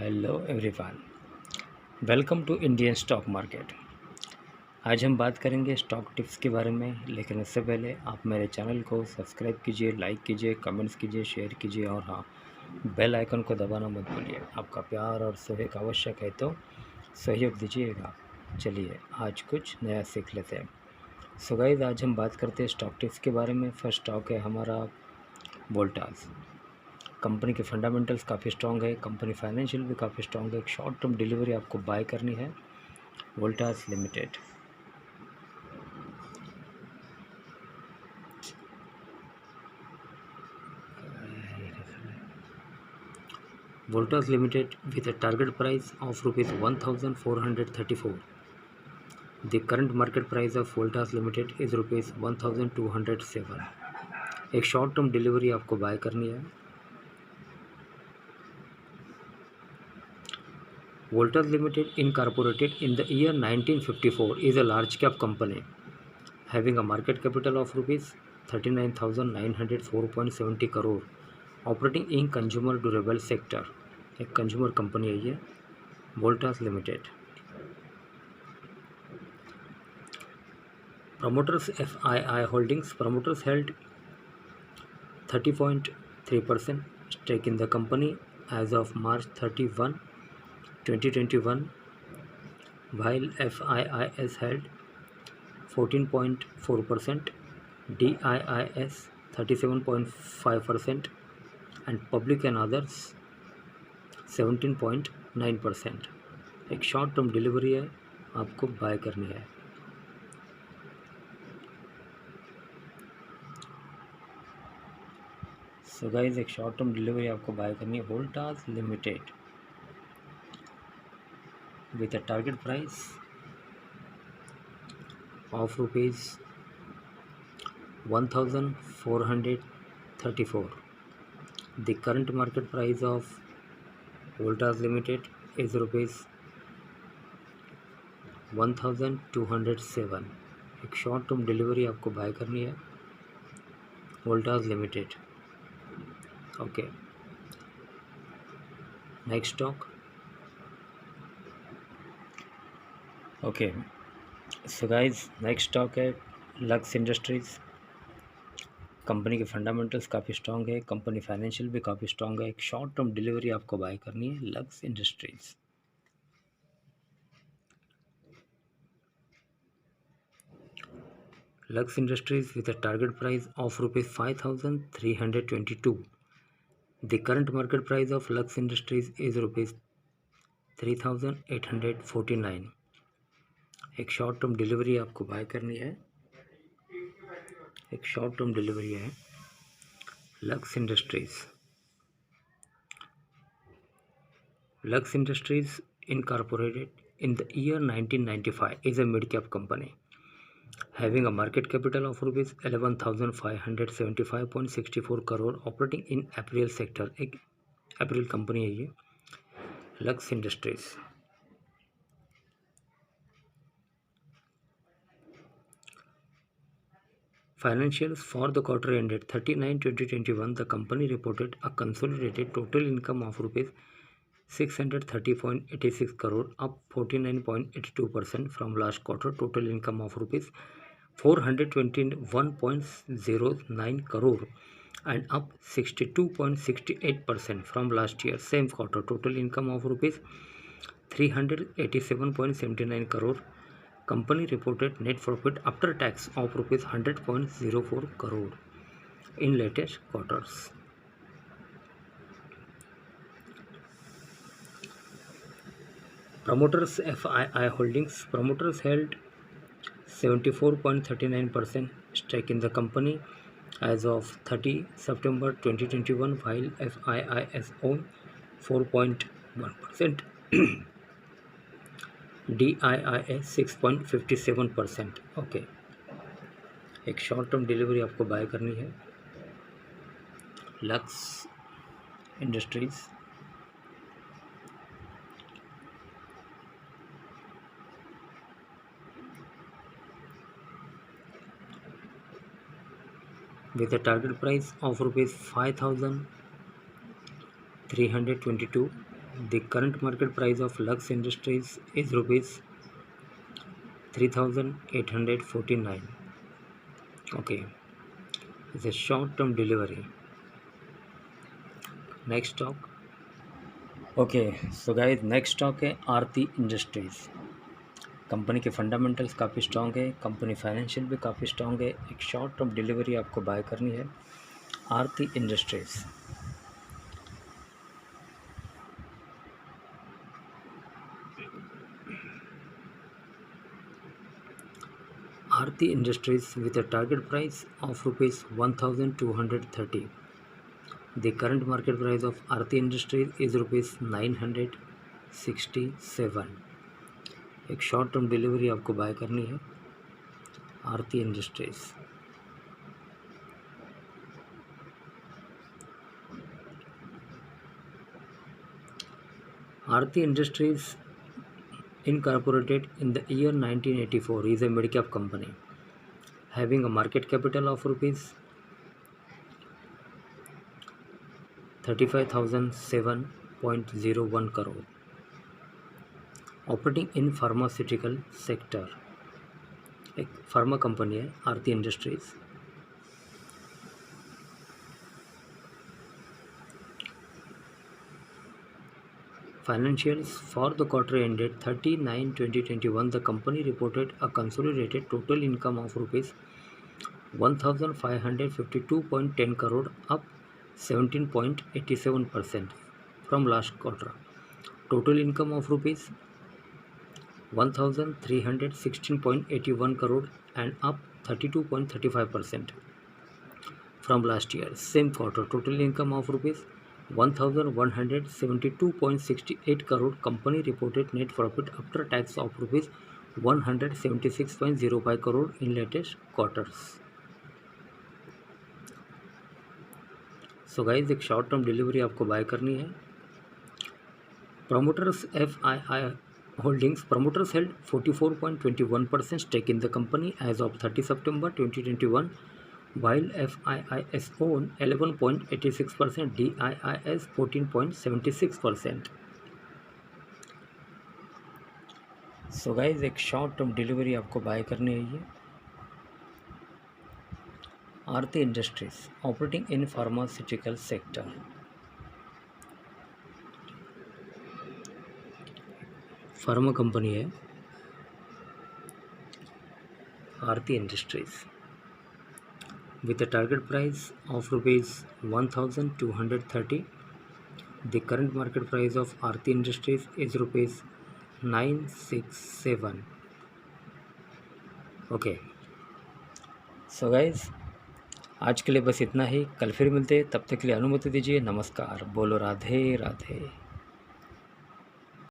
Hello everyone, welcome to Indian stock market. आज हम बात करेंगे स्टॉक टिप्स के बारे में, लेकिन उससे पहले आप मेरे चैनल को सब्सक्राइब कीजिए, लाइक कीजिए, कमेंट्स कीजिए, शेयर कीजिए और हाँ, बेल आइकन को दबाना मत भूलिए। आपका प्यार और सहयोग आवश्यक है, तो सहयोग दीजिएगा। चलिए आज कुछ नया सीख लेते हैं। सो गाइस, आज हम बात करते हैं स्टॉक टिप्स के बारे में। फर्स्ट स्टॉक है हमारा वोल्टास। कंपनी के फंडामेंटल्स काफ़ी स्ट्रॉन्ग है, कंपनी फाइनेंशियल भी काफ़ी स्ट्रॉन्ग है। एक शॉर्ट टर्म डिलीवरी आपको बाय करनी है, Voltas limited. Voltas Limited with a target price of rupees 1434. The current market price of Voltas Limited is rupees 1207. एक शॉर्ट टर्म डिलीवरी आपको बाय करनी है। Voltas Limited incorporated in the year 1954 is a large cap company having a market capital of rupees 39,904.70 crore, operating in consumer durable sector। एक consumer company है ये Voltas limited. Promoters FII Holdings. Promoters held 30.3% stake in the company as of March 31, 2021, while FIIs held 14.4%, DIIS 37.5% and public and others 17.9%। एक short term delivery है, आपको buy करनी है। So guys, एक short term delivery आपको buy करनी है Voltas limited with a target price of rupees 1434. The current market price of Voltas Limited is rupees 1207। एक शॉर्ट टर्म डिलीवरी आपको बाय करनी है Voltas limited. Okay, next stock. Okay so guys, next stock है lux industries. कंपनी के fundamentals काफ़ी strong है, कंपनी फाइनेंशियल भी काफ़ी स्ट्रॉन्ग है। एक शॉर्ट टर्म डिलीवरी आपको बाय करनी है lux industries. Lux Industries with a target price of rupees 5,322. The current market price of Lux Industries is rupees 3,849। एक शॉर्ट टर्म डिलीवरी आपको बाय करनी है, एक शॉर्ट टर्म डिलीवरी है lux industries. Lux industries incorporated in the year 1995 is a mid-cap company having a market capital of rupees 11,575.64 crore, operating in apparel sector। एक apparel company है ये lux industries. Financials for the quarter ended 30/9/2021. The company reported a consolidated total income of rupees 630.86 crore, up 49.82% from last quarter. Total income of rupees 421.09 crore and up 62.68% from last year same quarter. Total income of rupees 387.79 crore. Company reported net profit after tax of rupees 100.04 crore in latest quarters. Promoters FII Holdings. Promoters held 74.39% stake in the company as of 30 September 2021, while FIIs own 4.1%, DIIS 6.57%। Okay, एक short term delivery आपको buy करनी है lux industries. with a target price of rupees 5,322. The current market price of Lux Industries is rupees 3,849. Okay, it's a short-term delivery. Next stock. Okay so guys next stock है Aarti industries. कंपनी के fundamentals काफ़ी strong है, कंपनी financial भी काफ़ी strong है। एक शॉर्ट टर्म डिलीवरी आपको बाय करनी है Aarti industries. Aarti industries with a target price of rupees 1230। The current market price of Aarti Industries is rupees 967। एक शॉर्ट टर्म डिलीवरी आपको बाय करनी है Aarti industries. Aarti industries incorporated in the year 1984 is a mid-cap company having a market capital of rupees 35,007.01 crore, operating in pharmaceutical sector। एक pharma company है Aarti industries. Financials for the quarter ended 30/9/2021. The company reported a consolidated total income of rupees 1,552.10 crore, up 17.87% from last quarter. Total income of rupees 1,316.81 crore and up 32.35% from last year same quarter. Total income of rupees 1,172.68 crore. Company reported net profit after tax of rupees 176.05 crore in latest quarters. So guys एक short term delivery आपको buy करनी है। Promoters FII Holdings promoters held 44.21% stake in the company as of 30 September 2021, while FIIs own 11.86%, DIIs 14.76%। So guys एक short term delivery आपको buy करनी है ये Aarti industries operating in pharmaceutical sector. Pharma company है Aarti industries with a target price of rupees 1,230. The current market price of Aarti Industries is rupees 967। Okay so guys आज के लिए बस इतना ही। कल फिर मिलते, तब तक के लिए अनुमति दीजिए। नमस्कार। बोलो राधे राधे।